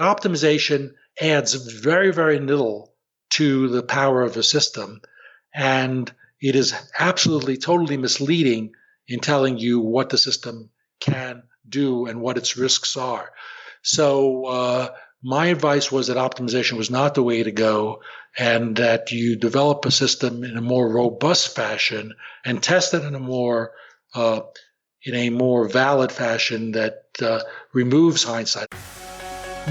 optimization adds very, very little to the power of a system, and it is absolutely, totally misleading in telling you what the system can do and what its risks are. So my advice was that optimization was not the way to go, and that you develop a system in a more robust fashion and test it in a more valid fashion that removes hindsight.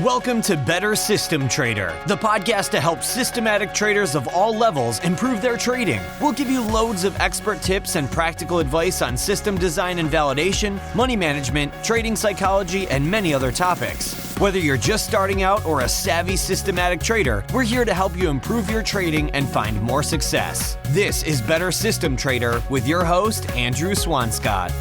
Welcome to Better System Trader, the podcast to help systematic traders of all levels improve their trading. We'll give you loads of expert tips and practical advice on system design and validation, money management, trading psychology, and many other topics. Whether you're just starting out or a savvy systematic trader, we're here to help you improve your trading and find more success. This is Better System Trader with your host, Andrew Swanscott.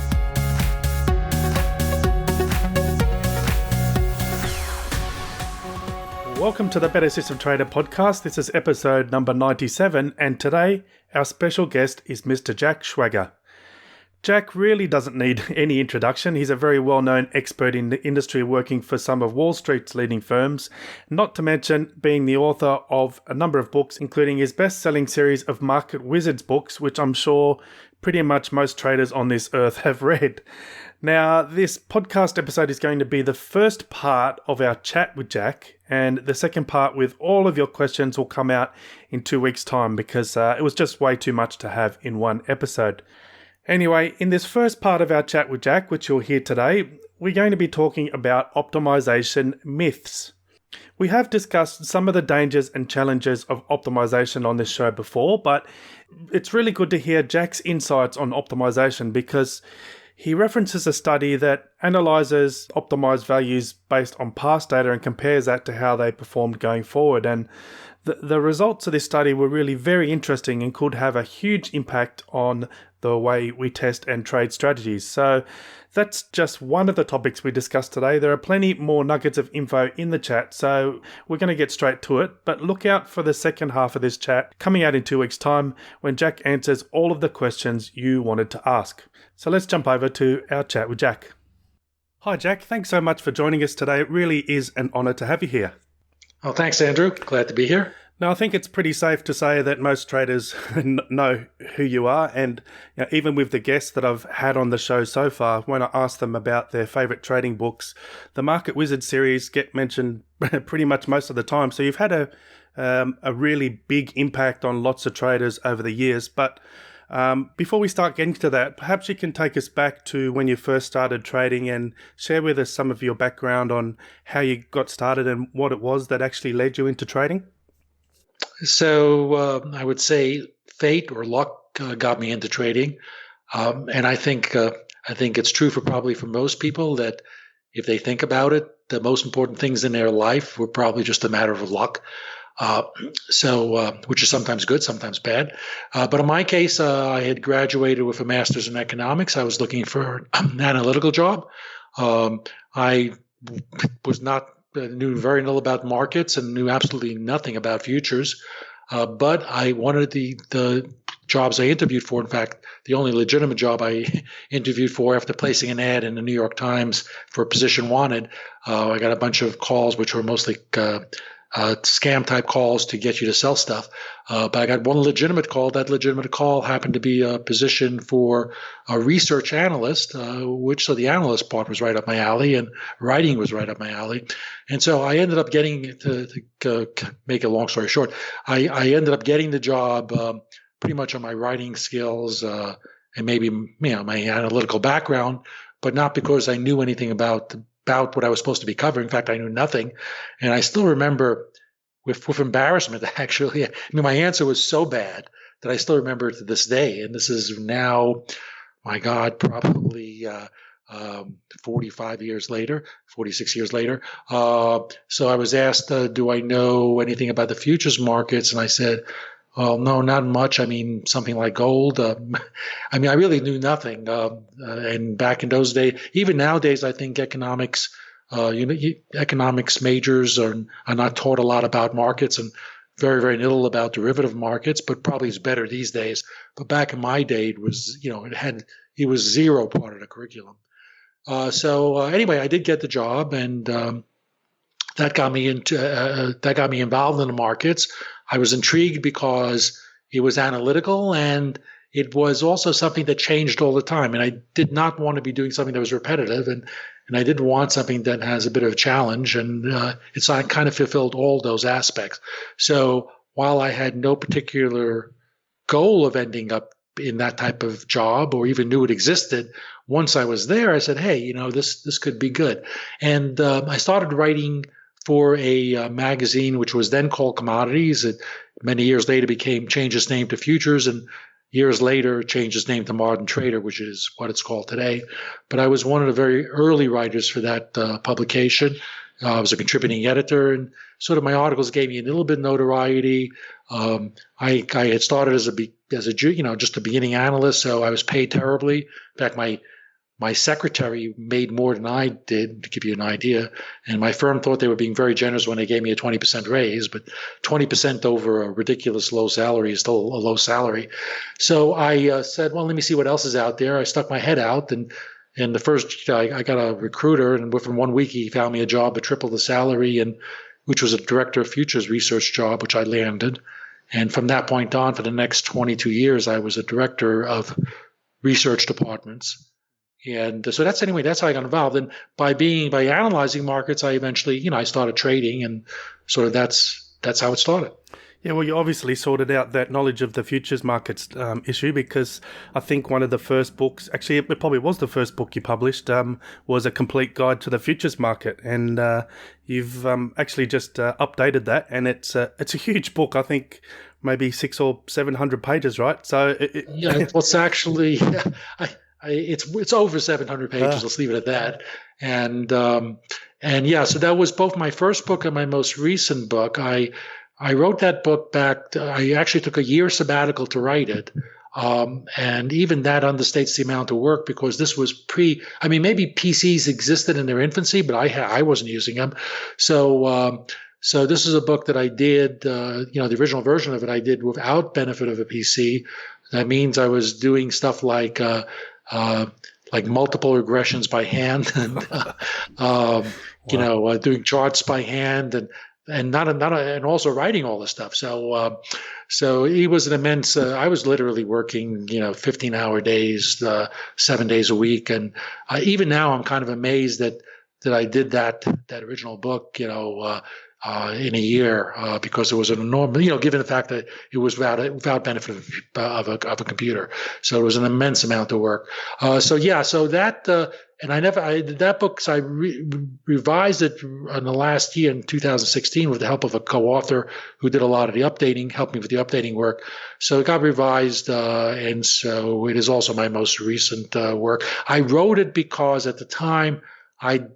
Welcome to the Better System Trader podcast. This is episode number 97, and today our special guest is Mr. Jack Schwager. Jack really doesn't need any introduction. He's a very well-known expert in the industry, working for some of Wall Street's leading firms, not to mention being the author of a number of books, including his best-selling series of Market Wizards books, which I'm sure pretty much most traders on this earth have read. Now, this podcast episode is going to be the first part of our chat with Jack, and the second part with all of your questions will come out in 2 weeks' time because it was just way too much to have in one episode. Anyway, in this first part of our chat with Jack, which you'll hear today, we're going to be talking about optimization myths. We have discussed some of the dangers and challenges of optimization on this show before, but it's really good to hear Jack's insights on optimization because he references a study that analyzes optimized values based on past data and compares that to how they performed going forward. And the results of this study were really very interesting and could have a huge impact on the way we test and trade strategies. So that's just one of the topics we discussed today. There are plenty more nuggets of info in the chat, so we're going to get straight to it. But look out for the second half of this chat coming out in 2 weeks' time when Jack answers all of the questions you wanted to ask. So let's jump over to our chat with Jack. Hi, Jack. Thanks so much for joining us today. It really is an honor to have you here. Oh, thanks, Andrew. Glad to be here. Now, I think it's pretty safe to say that most traders know who you are. And even with the guests that I've had on the show so far, when I ask them about their favorite trading books, the Market Wizards series get mentioned pretty much most of the time. So you've had a really big impact on lots of traders over the years. But before we start getting to that, perhaps you can take us back to when you first started trading and share with us some of your background on how you got started and what it was that actually led you into trading. So I would say fate or luck got me into trading, and I think it's true for most people that if they think about it, the most important things in their life were probably just a matter of luck. Which is sometimes good, sometimes bad. But in my case, I had graduated with a master's in economics. I was looking for an analytical job. I knew very little about markets and knew absolutely nothing about futures. But I wanted the jobs I interviewed for. In fact, the only legitimate job I interviewed for after placing an ad in the New York Times for a position wanted, I got a bunch of calls, which were mostly scam type calls to get you to sell stuff. But I got one legitimate call. That legitimate call happened to be a position for a research analyst, so the analyst part was right up my alley and writing was right up my alley. And so I ended up getting, to make a long story short, I ended up getting the job pretty much on my writing skills and maybe my analytical background, but not because I knew anything about what I was supposed to be covering. In fact, I knew nothing. And I still remember with embarrassment, actually, my answer was so bad that I still remember it to this day. And this is now, my God, probably 46 years later. So I was asked, do I know anything about the futures markets? And I said, well, no, not much. Something like gold. I really knew nothing. And back in those days, even nowadays, I think economics majors are not taught a lot about markets and very, very little about derivative markets, but probably is better these days. But back in my day, it was, it was zero part of the curriculum. So anyway, I did get the job, and that got me involved in the markets. I was intrigued because it was analytical, and it was also something that changed all the time. And I did not want to be doing something that was repetitive, and I did want something that has a bit of a challenge, and it's I kind of fulfilled all those aspects. So while I had no particular goal of ending up in that type of job or even knew it existed, once I was there, I said, hey, this could be good. And I started writing for a magazine which was then called Commodities. It many years later changed its name to Futures, and years later changed its name to Modern Trader, which is what it's called today. But I was one of the very early writers for that publication. I was a contributing editor, and sort of my articles gave me a little bit of notoriety. I had started as just a beginning analyst, so I was paid terribly. In fact, my secretary made more than I did, to give you an idea. And my firm thought they were being very generous when they gave me a 20% raise, but 20% over a ridiculous low salary is still a low salary. So I said, well, let me see what else is out there. I stuck my head out, and the first, I got a recruiter, and within 1 week, he found me a job at triple the salary, and which was a director of futures research job, which I landed. And from that point on, for the next 22 years, I was a director of research departments. And so that's how I got involved. And by analyzing markets, I eventually, I started trading, and sort of that's how it started. Yeah, well, you obviously sorted out that knowledge of the futures markets issue, because I think one of the first books, actually it probably was the first book you published, was A Complete Guide to the Futures Market. And you've actually just updated that, and it's a huge book. I think maybe 600 or 700 pages, right? So it's actually... It's over 700 pages. Let's leave it at that. And yeah, so that was both my first book and my most recent book. I wrote that book back. I actually took a year sabbatical to write it. And even that understates the amount of work, because this was maybe PCs existed in their infancy, but I wasn't using them. So this is a book that I did, the original version of it I did without benefit of a PC. That means I was doing stuff like multiple regressions by hand, and doing charts by hand, and also writing all this stuff. So it was an immense. I was literally working 15-hour days, 7 days a week, and even now I'm kind of amazed that I did that original book in a year, because it was an enormous, given the fact that it was without benefit of a computer. So it was an immense amount of work. So that, and I did that book, so I revised it in the last year in 2016 with the help of a co-author who did a lot of the updating, helped me with the updating work. So it got revised, and so it is also my most recent work. I wrote it because at the time I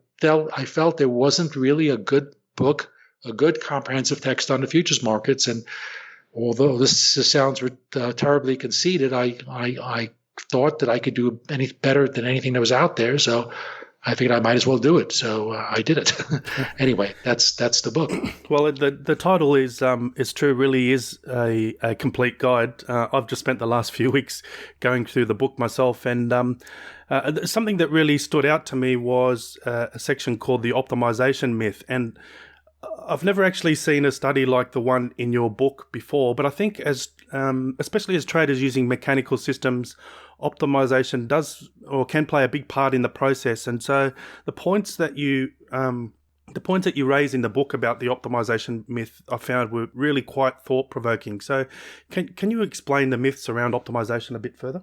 felt there wasn't really a good book, a good comprehensive text on the futures markets. And although this sounds terribly conceited, I thought that I could do any better than anything that was out there. So I figured I might as well do it. So I did it. Anyway, that's the book. Well, the title is true, really is a complete guide. I've just spent the last few weeks going through the book myself, and something that really stood out to me was a section called the optimization myth. And I've never actually seen a study like the one in your book before, but I think especially as traders using mechanical systems, optimization does or can play a big part in the process. And so the points that you raise in the book about the optimization myth, I found were really quite thought-provoking. So can you explain the myths around optimization a bit further?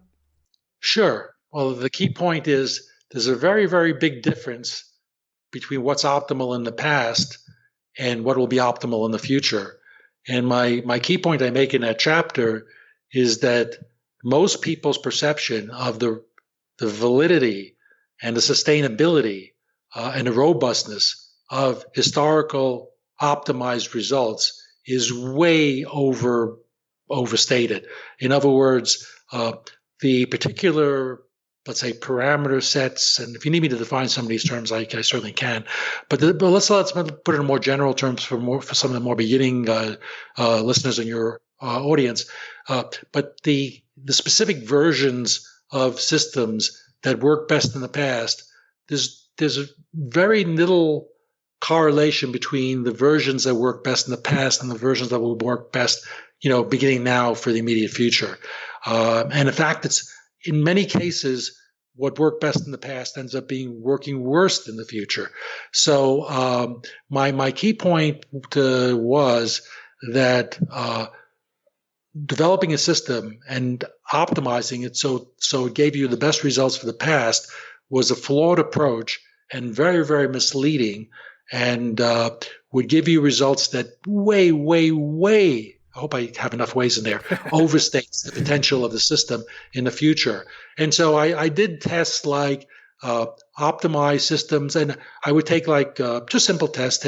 Sure. Well, the key point is there's a very, very big difference between what's optimal in the past and what will be optimal in the future. And my key point I make in that chapter is that most people's perception of the validity and the sustainability and the robustness of historical optimized results is way overstated. In other words, the particular, let's say, parameter sets, and if you need me to define some of these terms, I certainly can. But let's put it in more general terms for some of the more beginning listeners in your audience. But the specific versions of systems that work best in the past, there's very little correlation between the versions that work best in the past and the versions that will work best, beginning now for the immediate future. And in fact, it's in many cases what worked best in the past ends up working worse in the future. So my key point was that developing a system and optimizing it so it gave you the best results for the past was a flawed approach and very, very misleading, and would give you results that way, way, way, I hope I have enough ways in there, overstates the potential of the system in the future. And so I did tests like optimize systems, and I would take just simple tests,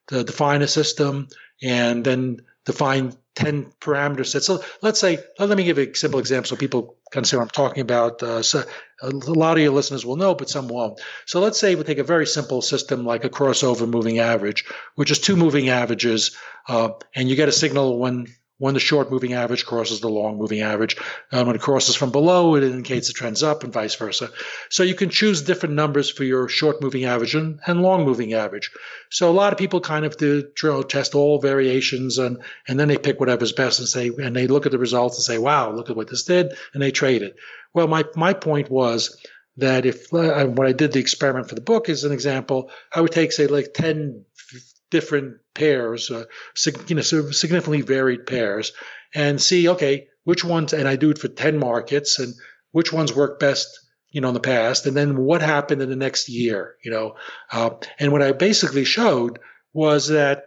define a system and then define 10 parameter sets. So let's say, let me give a simple example so people can see what I'm talking about. So a lot of your listeners will know, but some won't. So let's say we take a very simple system like a crossover moving average, which is two moving averages, and you get a signal when the short moving average crosses the long moving average. When it crosses from below, it indicates the trend's up and vice versa. So you can choose different numbers for your short moving average and long moving average. So a lot of people kind of test all variations and then they pick whatever's best and they look at the results and say, wow, look at what this did, and they trade it. Well, my point was that if when I did the experiment for the book as an example, I would take, say, like 10 different pairs, significantly varied pairs, and see, okay, which ones, and I do it for 10 markets, and which ones work best, in the past, and then what happened in the next year, and what I basically showed was that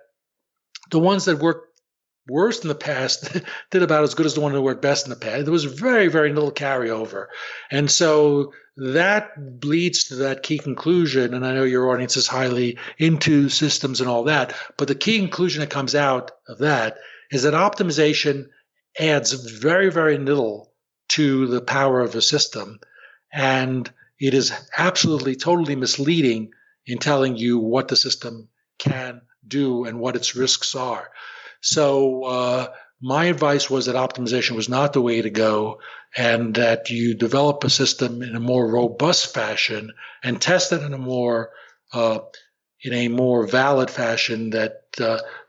the ones that worked worst in the past did about as good as the one that worked best in the past. There was very, very little carryover. And so that leads to that key conclusion. And I know your audience is highly into systems and all that, but the key conclusion that comes out of that is that optimization adds very, very little to the power of a system. And it is absolutely, totally misleading in telling you what the system can do and what its risks are. So my advice was that optimization was not the way to go, and that you develop a system in a more robust fashion and test it in a more valid fashion that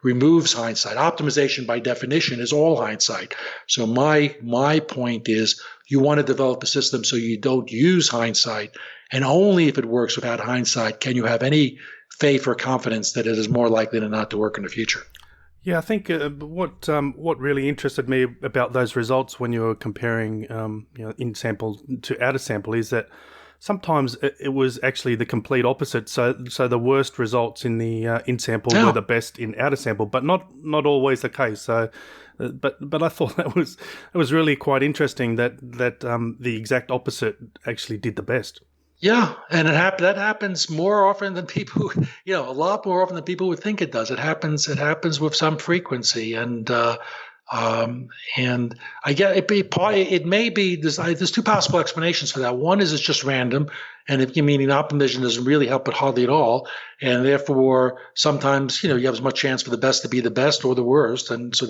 removes hindsight. Optimization, by definition, is all hindsight. So my point is, you want to develop a system so you don't use hindsight, and only if it works without hindsight can you have any faith or confidence that it is more likely than not to work in the future. Yeah, I think what really interested me about those results when you were comparing in sample to out of sample is that sometimes it was actually the complete opposite. So the worst results in the in sample were the best in out of sample, but not always the case. So, but I thought that was really quite interesting that the exact opposite actually did the best. Yeah, and that happens more often than people, a lot more often than people would think it does. It happens with some frequency, and I get it may be there's two possible explanations for that. One is it's just random, and if you mean optimization doesn't really help it hardly at all, and therefore sometimes you have as much chance for the best to be the best or the worst, and so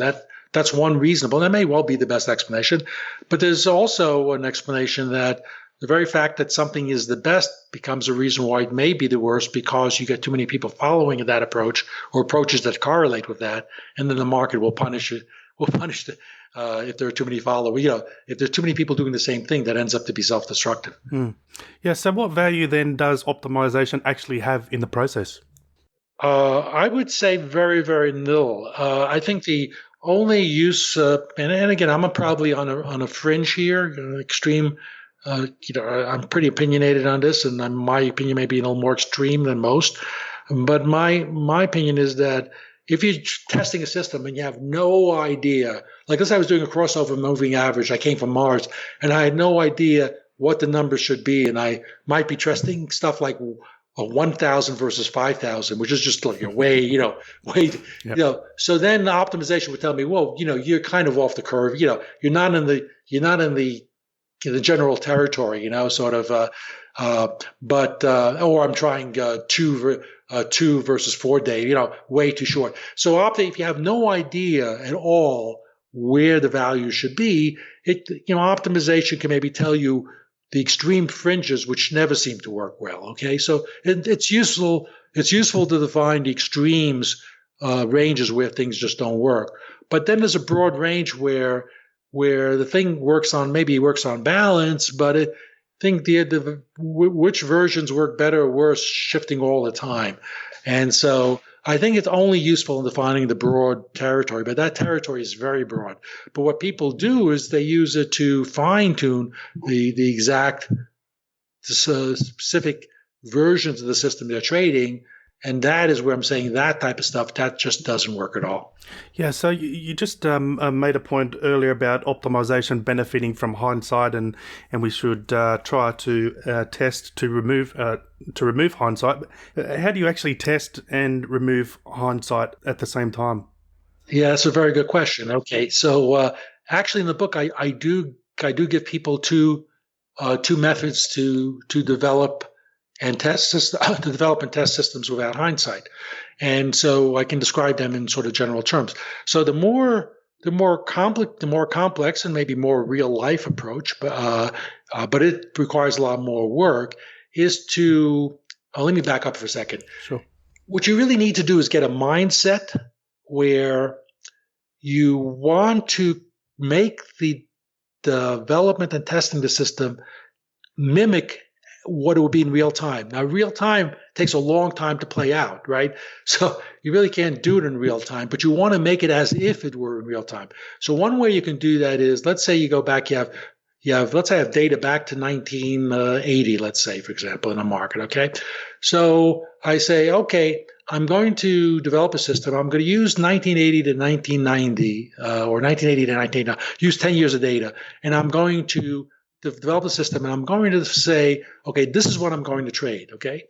that's one reasonable. That may well be the best explanation, but there's also an explanation that the very fact that something is the best becomes a reason why it may be the worst, because you get too many people following that approach or approaches that correlate with that, and then the market will punish it. If there are too many followers. If there's too many people doing the same thing, that ends up to be self-destructive. Yeah. So, what value then does optimization actually have in the process? I would say very, very little. I think the only use, and again, I'm probably on a fringe here, extreme. I'm pretty opinionated on this, and my opinion may be a little more extreme than most. But my opinion is that if you're testing a system and you have no idea, like let's say I was doing a crossover moving average, I came from Mars, and I had no idea what the numbers should be, and I might be testing stuff like a 1,000 versus 5,000, which is just like way. Yep. So then the optimization would tell me, well, you're kind of off the curve. You're not in the general territory, or I'm trying 2 versus 4 day, way too short. So if you have no idea at all where the value should be, optimization can maybe tell you the extreme fringes, which never seem to work well. Okay, so it's useful. It's useful to define the extremes, ranges where things just don't work. But then there's a broad range where the thing works on balance, but I think which versions work better or worse shifting all the time. And so I think it's only useful in defining the broad territory, but that territory is very broad. But what people do is they use it to fine tune the exact specific versions of the system they're trading. And that is where I'm saying that type of stuff, that just doesn't work at all. Yeah, so you just made a point earlier about optimization benefiting from hindsight, and we should try to test to remove hindsight. How do you actually test and remove hindsight at the same time? Yeah, that's a very good question. Okay, so actually in the book, I do give people two methods to develop and test systems without hindsight. And so I can describe them in sort of general terms. So the more complex and maybe more real life approach, but it requires a lot more work, is to let me back up for a second. Sure. What you really need to do is get a mindset where you want to make the development and testing the system mimic what it would be in real time. Now, real time takes a long time to play out, right? So you really can't do it in real time, but you want to make it as if it were in real time. So one way you can do that is, let's say you go back, let's say I have data back to 1980, let's say, for example, in a market, okay? So I say, okay, I'm going to develop a system. I'm going to use 1980 to 1990, or 1980 to 1990, use 10 years of data, and I'm going to develop a system, and I'm going to say, okay, this is what I'm going to trade, okay?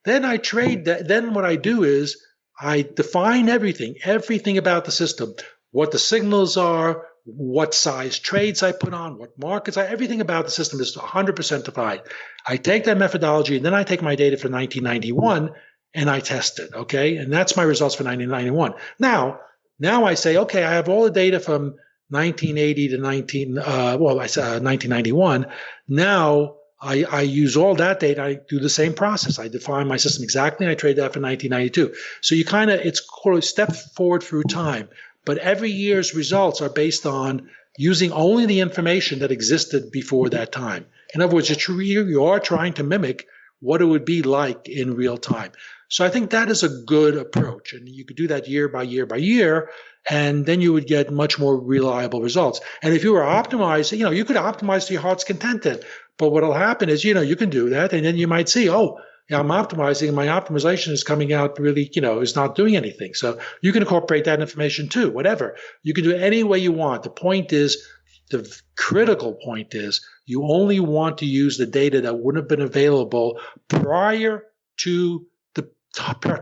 Then I trade that. Then what I do is I define everything about the system, what the signals are, what size trades I put on, what markets everything about the system is 100% defined. I take that methodology, and then I take my data for 1991, and I test it, okay? And that's my results for 1991. Now I say, okay, I have all the data from 1980 to 1991. Now I use all that data. I do the same process. I define my system exactly, and I trade that for 1992. So it's called a step forward through time. But every year's results are based on using only the information that existed before that time. In other words, you are trying to mimic what it would be like in real time. So I think that is a good approach. And you could do that year by year by year, and then you would get much more reliable results. And if you were optimized, you could optimize to your heart's content. But what will happen is, you can do that, and then you might see, I'm optimizing, and my optimization is coming out really, is not doing anything. So you can incorporate that information too, whatever. You can do it any way you want. The critical point is, you only want to use the data that wouldn't have been available prior to the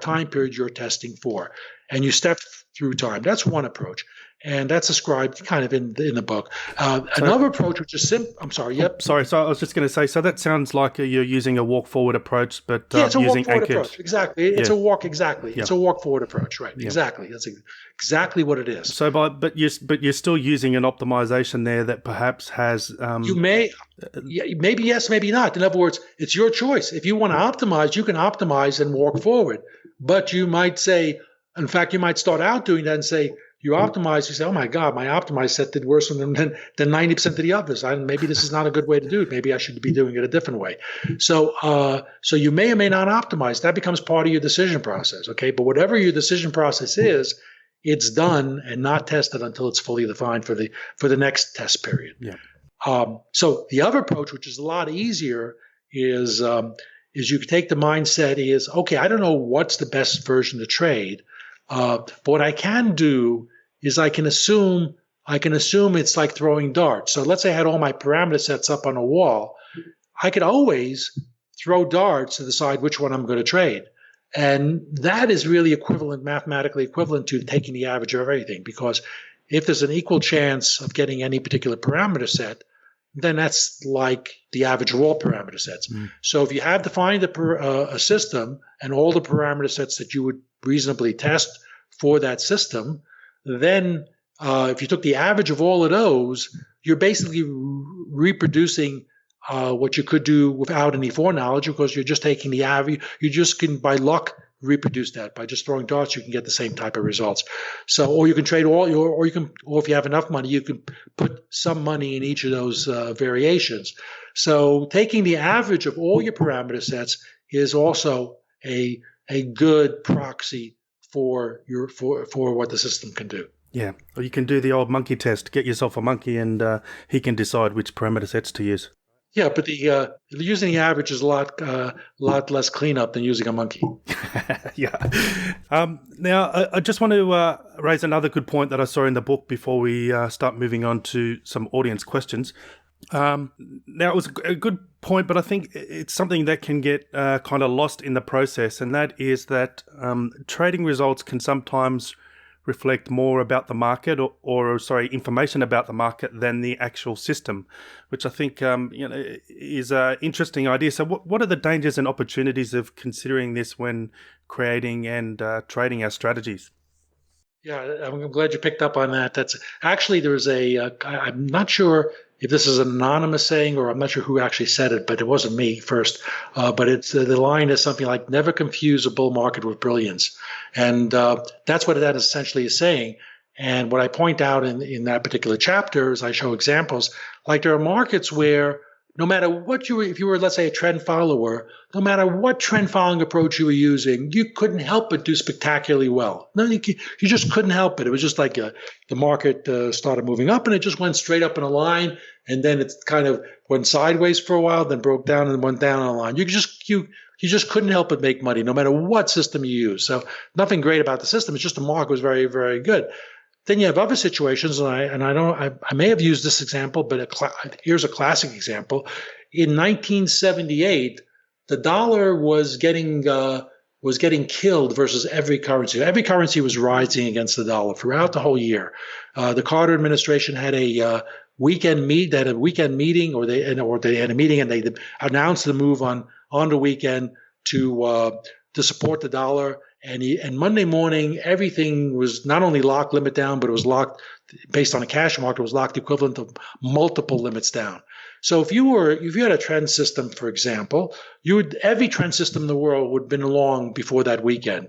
time period you're testing for. And you step through time. That's one approach. And that's described kind of in the book. Another approach, which is simple. I'm sorry. Yep. Sorry. So I was just going to say, so that sounds like you're using a walk forward approach, but it's a using walk forward anchored. approach. Exactly. It's a walk. Exactly. Yeah. It's a walk forward approach. Right. Yeah. Exactly. That's exactly what it is. So, but you're still using an optimization there that perhaps has. You may, maybe yes, maybe not. In other words, it's your choice. If you want to optimize, you can optimize and walk forward. But you might say, in fact, you might start out doing that and say, you optimize, you say, oh my God, my optimized set did worse than 90% of the others. Maybe this is not a good way to do it. Maybe I should be doing it a different way. So you may or may not optimize. That becomes part of your decision process, okay? But whatever your decision process is, it's done and not tested until it's fully defined for the next test period. Yeah. So the other approach, which is a lot easier, is you can take the mindset is, okay, I don't know what's the best version to trade. But what I can do is I can assume it's like throwing darts. So let's say I had all my parameter sets up on a wall. I could always throw darts to decide which one I'm going to trade. And that is really mathematically equivalent to taking the average of everything, because if there's an equal chance of getting any particular parameter set, then that's like the average of all parameter sets. So if you have defined a system and all the parameter sets that you would reasonably test for that system, then if you took the average of all of those, you're basically reproducing what you could do without any foreknowledge, because you're just taking the average. You just can, by luck, reproduce that. By just throwing darts, you can get the same type of results. So, or you can trade or if you have enough money, you can put some money in each of those variations. So taking the average of all your parameter sets is also a good proxy for what the system can do. Yeah, or you can do the old monkey test. Get yourself a monkey, and he can decide which parameter sets to use. Yeah, but using the average is a lot less cleanup than using a monkey. Yeah. Now, I just want to raise another good point that I saw in the book before we start moving on to some audience questions. Now, it was a good point, but I think it's something that can get kind of lost in the process, and that is that trading results can sometimes reflect more about the market or information about the market than the actual system, which I think is an interesting idea. So what are the dangers and opportunities of considering this when creating and trading our strategies? Yeah, I'm glad you picked up on that. That's actually, there's I'm not sure if this is an anonymous saying, or I'm not sure who actually said it, but it wasn't me first. But it's the line is something like, never confuse a bull market with brilliance. And that's what that essentially is saying. And what I point out in that particular chapter is I show examples, like there are markets where no matter what if you were, let's say, a trend follower, no matter what trend following approach you were using, you couldn't help but do spectacularly well. No, you just couldn't help it. It was just like the market started moving up, and it just went straight up in a line, and then it kind of went sideways for a while, then broke down and went down in a line. You just couldn't help but make money, no matter what system you use. So nothing great about the system. It's just the market was very, very good. Then you have other situations, and I may have used this example, but here's a classic example. In 1978, the dollar was getting killed versus every currency. Every currency was rising against the dollar throughout the whole year. The Carter administration had a weekend meeting, or they had a meeting, and they announced the move on the weekend to support the dollar. And Monday morning, everything was not only locked limit down, but it was locked based on a cash market. It was locked equivalent of multiple limits down. So if you had a trend system, for example, every trend system in the world would have been long before that weekend,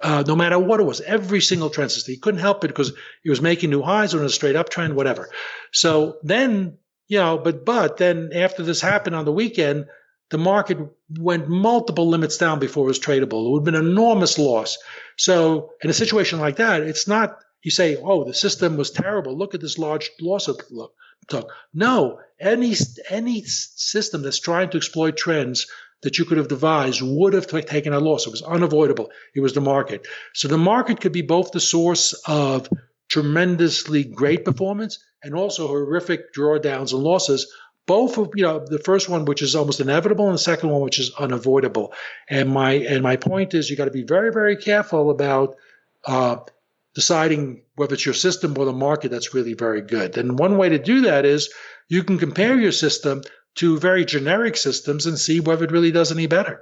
no matter what it was. Every single trend system, you couldn't help it because it was making new highs or in a straight uptrend, whatever. So then, but then after this happened on the weekend, the market went multiple limits down before it was tradable. It would have been an enormous loss. So in a situation like that, it's not, you say, oh, the system was terrible. Look at this large loss it took. No, any system that's trying to exploit trends that you could have devised would have taken a loss. It was unavoidable. It was the market. So the market could be both the source of tremendously great performance and also horrific drawdowns and losses. Both of the first one, which is almost inevitable, and the second one, which is unavoidable. And my point is, you got to be very, very careful about deciding whether it's your system or the market that's really very good. And one way to do that is you can compare your system to very generic systems and see whether it really does any better.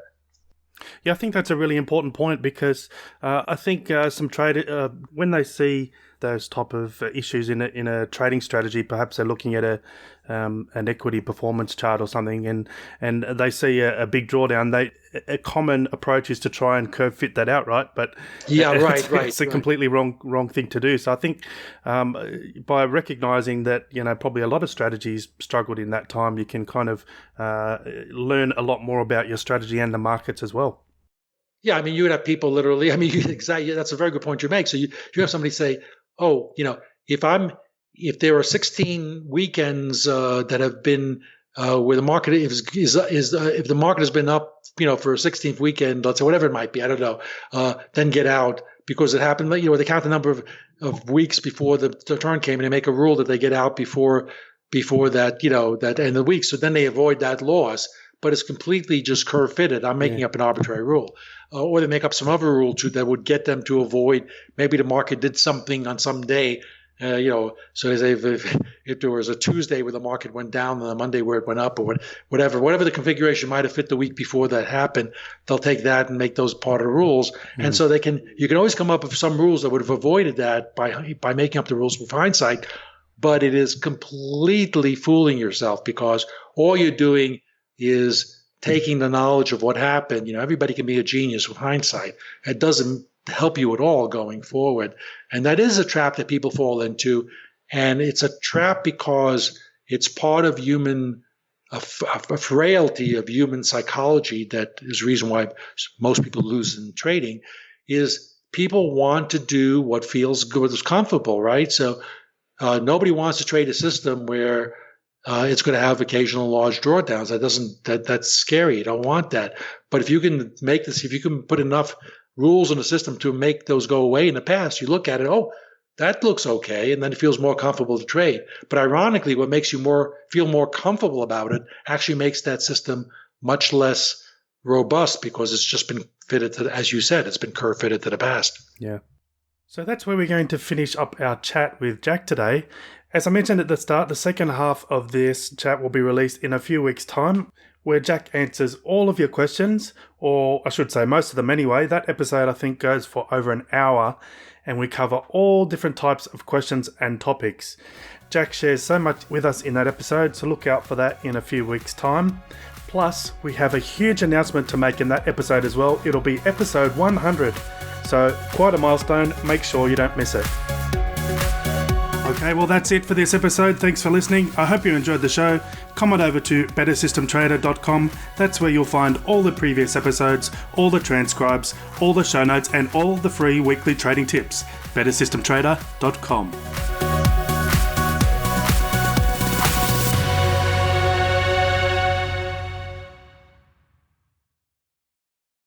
Yeah, I think that's a really important point, because I think some traders, when they see those type of issues in a trading strategy, perhaps they're looking at an equity performance chart or something, and they see a big drawdown. A common approach is to try and curve fit that out, right? But it's a completely wrong thing to do. So I think by recognizing that probably a lot of strategies struggled in that time, you can kind of learn a lot more about your strategy and the markets as well. Yeah, I mean, you would have people literally. I mean, exactly. That's a very good point you make. So you have somebody say, "Oh, if there are 16 weekends that have been where the market if the market has been up, for a 16th weekend, let's say whatever it might be, I don't know, then get out because it happened. They count the number of weeks before the turn came, and they make a rule that they get out before that that end of the week. So then they avoid that loss." But it's completely just curve fitted. I'm making up an arbitrary rule. Or they make up some other rule too that would get them to avoid, maybe the market did something on some day, so they say if there was a Tuesday where the market went down and a Monday where it went up, or whatever the configuration might have fit the week before that happened, they'll take that and make those part of the rules. Mm-hmm. And so you can always come up with some rules that would have avoided that by making up the rules with hindsight. but it is completely fooling yourself because all you're doing is taking the knowledge of what happened. Everybody can be a genius with hindsight. It doesn't help you at all going forward. And that is a trap that people fall into. And it's a trap because it's part of a frailty of human psychology that is the reason why most people lose in trading is people want to do what feels good, what's comfortable, right? So nobody wants to trade a system where it's going to have occasional large drawdowns. That's scary. You don't want that. But if you can if you can put enough rules in the system to make those go away in the past, you look at it, oh, that looks okay, and then it feels more comfortable to trade. But ironically, what makes you feel more comfortable about it actually makes that system much less robust because it's just been fitted to, as you said, it's been curve fitted to the past. Yeah. So that's where we're going to finish up our chat with Jack today. As I mentioned at the start, the second half of this chat will be released in a few weeks' time, where Jack answers all of your questions, or I should say most of them anyway. That episode, I think, goes for over an hour, and we cover all different types of questions and topics. Jack shares so much with us in that episode, so look out for that in a few weeks' time. Plus, we have a huge announcement to make in that episode as well. It'll be episode 100, so quite a milestone. Make sure you don't miss it. Okay, well that's it for this episode. Thanks for listening. I hope you enjoyed the show. Come on over to bettersystemtrader.com. That's where you'll find all the previous episodes, all the transcribes, all the show notes, and all the free weekly trading tips. bettersystemtrader.com.